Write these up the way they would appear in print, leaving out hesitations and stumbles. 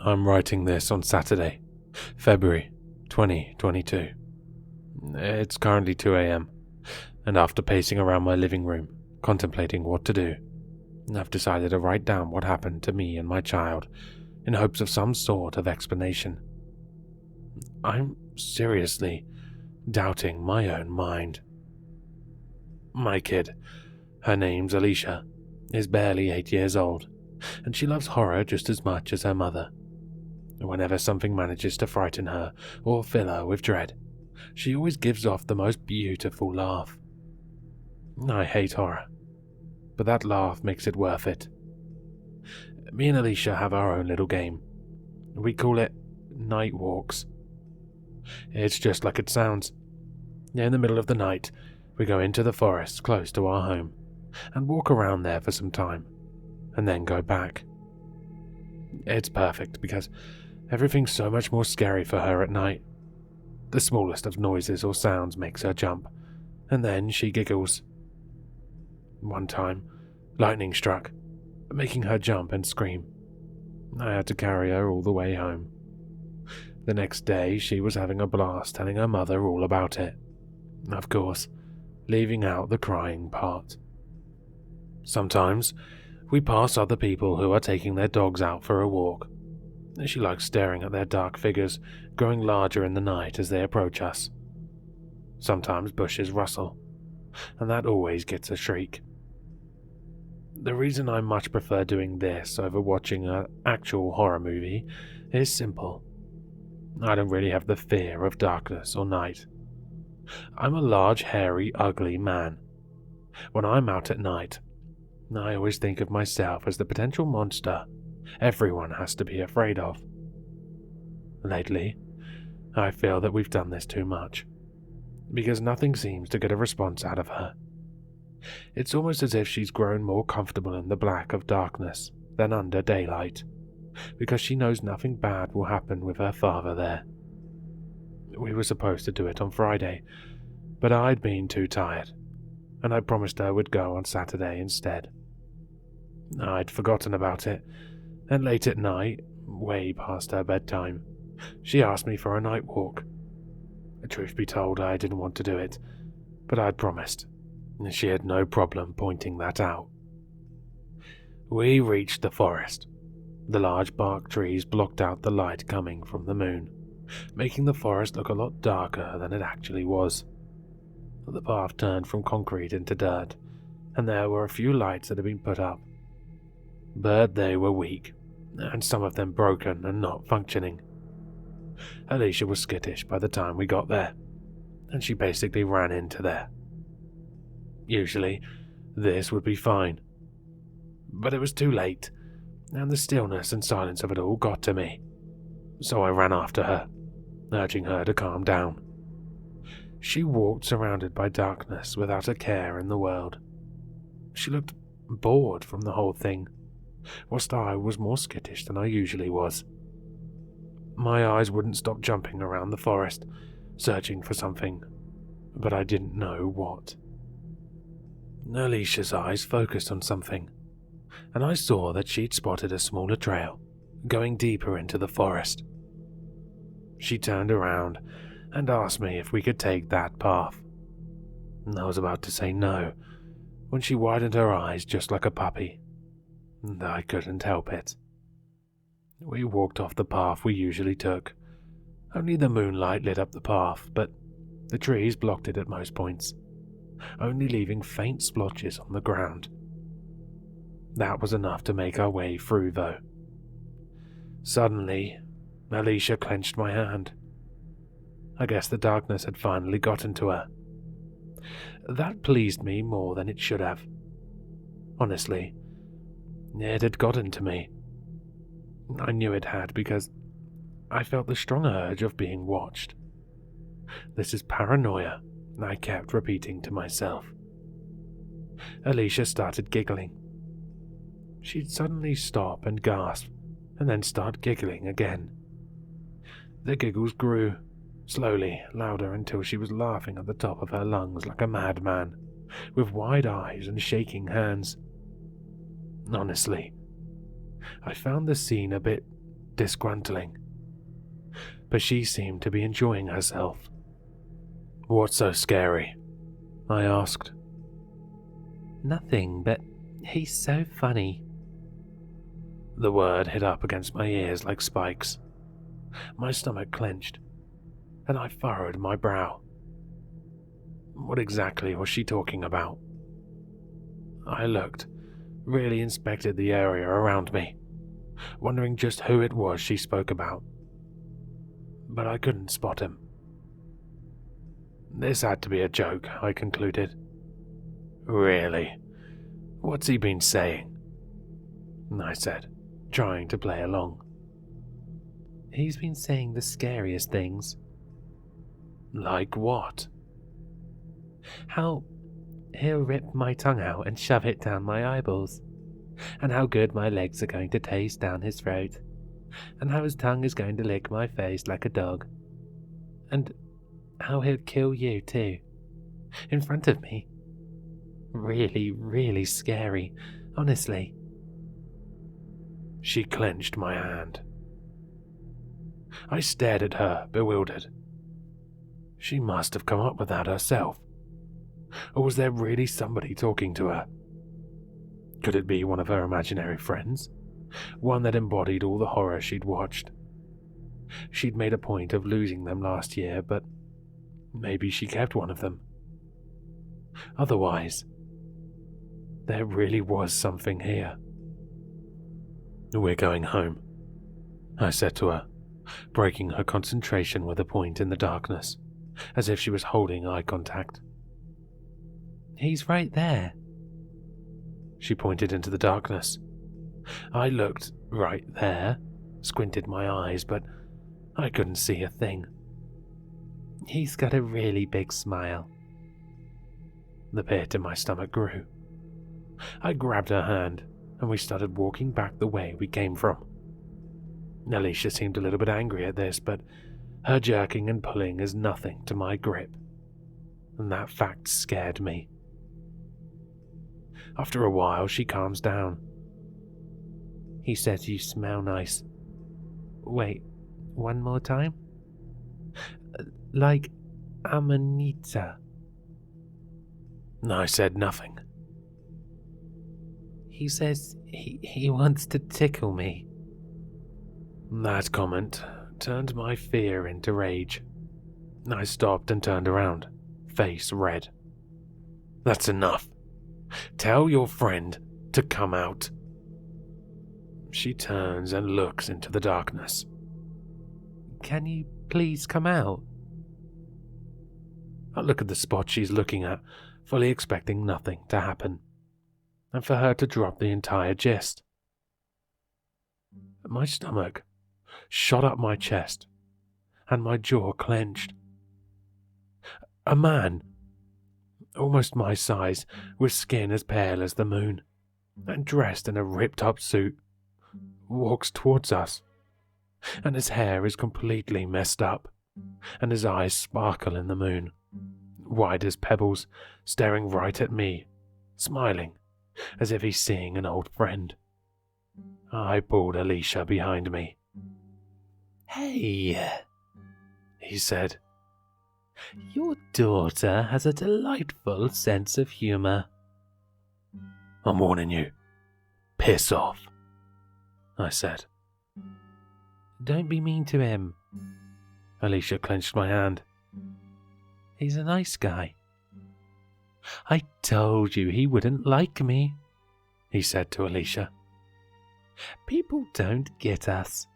I'm writing this on Saturday, February 2022. It's currently 2 a.m, and after pacing around my living room, contemplating what to do, I've decided to write down what happened to me and my child in hopes of some sort of explanation. I'm seriously doubting my own mind. My kid, her name's Alicia, is barely 8 years old, and she loves horror just as much as her mother. Whenever something manages to frighten her or fill her with dread, she always gives off the most beautiful laugh. I hate horror, but that laugh makes it worth it. Me and Alicia have our own little game. We call it night walks. It's just like it sounds. In the middle of the night, we go into the forest close to our home and walk around there for some time, and then go back. It's perfect because everything's so much more scary for her at night. The smallest of noises or sounds makes her jump, and then she giggles. One time, lightning struck, making her jump and scream. I had to carry her all the way home. The next day, she was having a blast telling her mother all about it. Of course, leaving out the crying part. Sometimes, we pass other people who are taking their dogs out for a walk. She likes staring at their dark figures growing larger in the night as they approach us. Sometimes bushes rustle, and that always gets a shriek. The reason I much prefer doing this over watching an actual horror movie is simple. I don't really have the fear of darkness or night. I'm a large, hairy, ugly man. When I'm out at night, I always think of myself as the potential monster everyone has to be afraid of. Lately, I feel that we've done this too much, because nothing seems to get a response out of her. It's almost as if she's grown more comfortable in the black of darkness than under daylight, because she knows nothing bad will happen with her father there. We were supposed to do it on Friday, but I'd been too tired, and I promised her we'd go on Saturday instead. I'd forgotten about it, and late at night, way past her bedtime, she asked me for a night walk. Truth be told, I didn't want to do it, but I'd promised, and she had no problem pointing that out. We reached the forest. The large bark trees blocked out the light coming from the moon, making the forest look a lot darker than it actually was. The path turned from concrete into dirt, and there were a few lights that had been put up. But they were weak, and some of them broken and not functioning. Alicia was skittish by the time we got there, and she basically ran into there. Usually, this would be fine. But it was too late, and the stillness and silence of it all got to me. So I ran after her, urging her to calm down. She walked surrounded by darkness without a care in the world. She looked bored from the whole thing, whilst I was more skittish than I usually was. My eyes wouldn't stop jumping around the forest, searching for something, but I didn't know what. Alicia's eyes focused on something, and I saw that she'd spotted a smaller trail going deeper into the forest. She turned around and asked me if we could take that path. I was about to say no when she widened her eyes just like a puppy, and I couldn't help it. We walked off the path we usually took. Only the moonlight lit up the path, but the trees blocked it at most points, only leaving faint splotches on the ground. That was enough to make our way through, though. Suddenly, Alicia clenched my hand. I guess the darkness had finally gotten to her. That pleased me more than it should have. Honestly, it had gotten to me. I knew it had because I felt the strong urge of being watched. This is paranoia, I kept repeating to myself. Alicia started giggling. She'd suddenly stop and gasp, and then start giggling again. The giggles grew, slowly louder until she was laughing at the top of her lungs like a madman, with wide eyes and shaking hands. Honestly, I found the scene a bit disgruntling. But she seemed to be enjoying herself. "What's so scary?" I asked. "Nothing, but he's so funny." The word hit up against my ears like spikes. My stomach clenched, and I furrowed my brow. What exactly was she talking about? I looked, really inspected the area around me, wondering just who it was she spoke about. But I couldn't spot him. This had to be a joke, I concluded. "Really? What's he been saying?" I said, trying to play along. "He's been saying the scariest things." "Like what?" "How he'll rip my tongue out and shove it down my eyeballs, and how good my legs are going to taste down his throat, and how his tongue is going to lick my face like a dog, and how he'll kill you too, in front of me. Really, really scary, honestly." She clenched my hand. I stared at her, bewildered. She must have come up with that herself. Or was there really somebody talking to her? Could it be one of her imaginary friends? One that embodied all the horror she'd watched? She'd made a point of losing them last year, but maybe she kept one of them. Otherwise, there really was something here. "We're going home," I said to her, breaking her concentration with a point in the darkness, as if she was holding eye contact. "He's right there." She pointed into the darkness. I looked right there, squinted my eyes, but I couldn't see a thing. "He's got a really big smile." The pit in my stomach grew. I grabbed her hand, and we started walking back the way we came from. Alicia seemed a little bit angry at this, but her jerking and pulling is nothing to my grip, and that fact scared me. After a while, she calms down. "He says you smell nice." "Wait, one more time?" "Like amanita." I said nothing. "He says he wants to tickle me." That comment turned my fear into rage. I stopped and turned around, face red. "That's enough. Tell your friend to come out." She turns and looks into the darkness. "Can you please come out?" I look at the spot she's looking at, fully expecting nothing to happen, and for her to drop the entire gist. My stomach shot up my chest, and my jaw clenched. A man, almost my size, with skin as pale as the moon, and dressed in a ripped-up suit, walks towards us, and his hair is completely messed up, and his eyes sparkle in the moon, wide as pebbles, staring right at me, smiling, as if he's seeing an old friend. I pulled Alicia behind me. "Hey," he said. "Your daughter has a delightful sense of humor." "I'm warning you. Piss off," I said. "Don't be mean to him." Alicia clenched my hand. "He's a nice guy." "I told you he wouldn't like me," he said to Alicia. "People don't get us.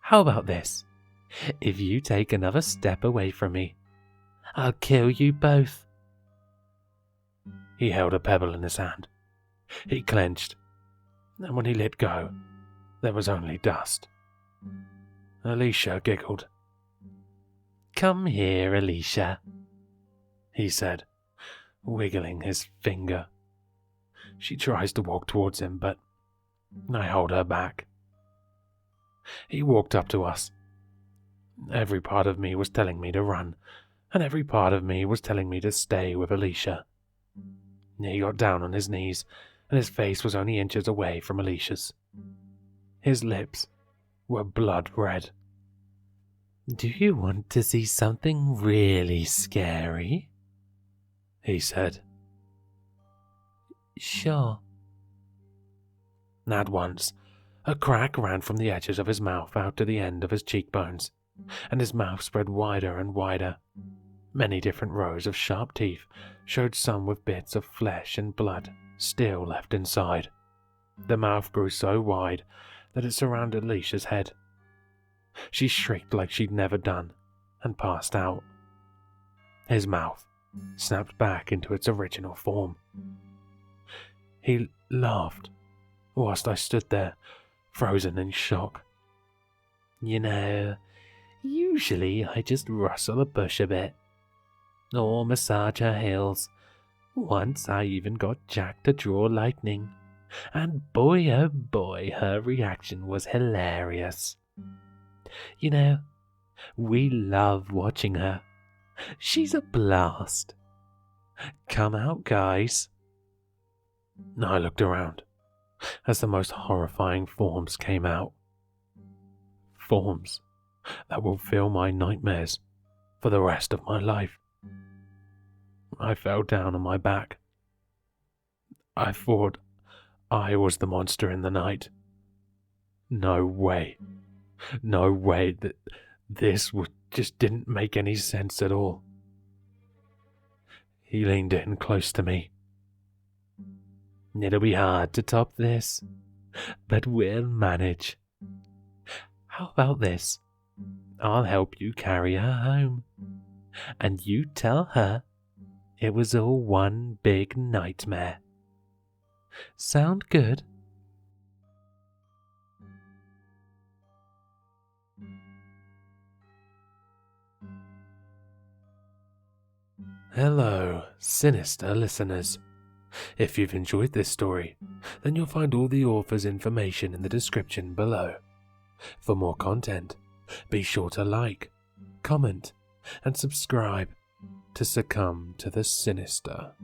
How about this? If you take another step away from me, I'll kill you both." He held a pebble in his hand. He clenched, and when he let go, there was only dust. Alicia giggled. "Come here, Alicia," he said, wiggling his finger. She tries to walk towards him, but I hold her back. He walked up to us. Every part of me was telling me to run, and every part of me was telling me to stay with Alicia. He got down on his knees, and his face was only inches away from Alicia's. His lips were blood red. "Do you want to see something really scary?" he said. "Sure." At once, a crack ran from the edges of his mouth out to the end of his cheekbones, and his mouth spread wider and wider. Many different rows of sharp teeth showed, some with bits of flesh and blood still left inside. The mouth grew so wide that it surrounded Alicia's head. She shrieked like she'd never done and passed out. His mouth snapped back into its original form. He laughed whilst I stood there, frozen in shock. "You know, usually I just rustle a bush a bit, or massage her heels. Once I even got Jack to draw lightning, and boy oh boy, her reaction was hilarious. You know, we love watching her. She's a blast. Come out, guys." I looked around as the most horrifying forms came out. Forms that will fill my nightmares for the rest of my life. I fell down on my back. I thought I was the monster in the night. No way. No way. This just didn't make any sense at all. He leaned in close to me. "It'll be hard to top this, but we'll manage. How about this? I'll help you carry her home, and you tell her it was all one big nightmare. Sound good?" Hello, sinister listeners. If you've enjoyed this story, then you'll find all the author's information in the description below. For more content, be sure to like, comment, and subscribe to succumb to the sinister.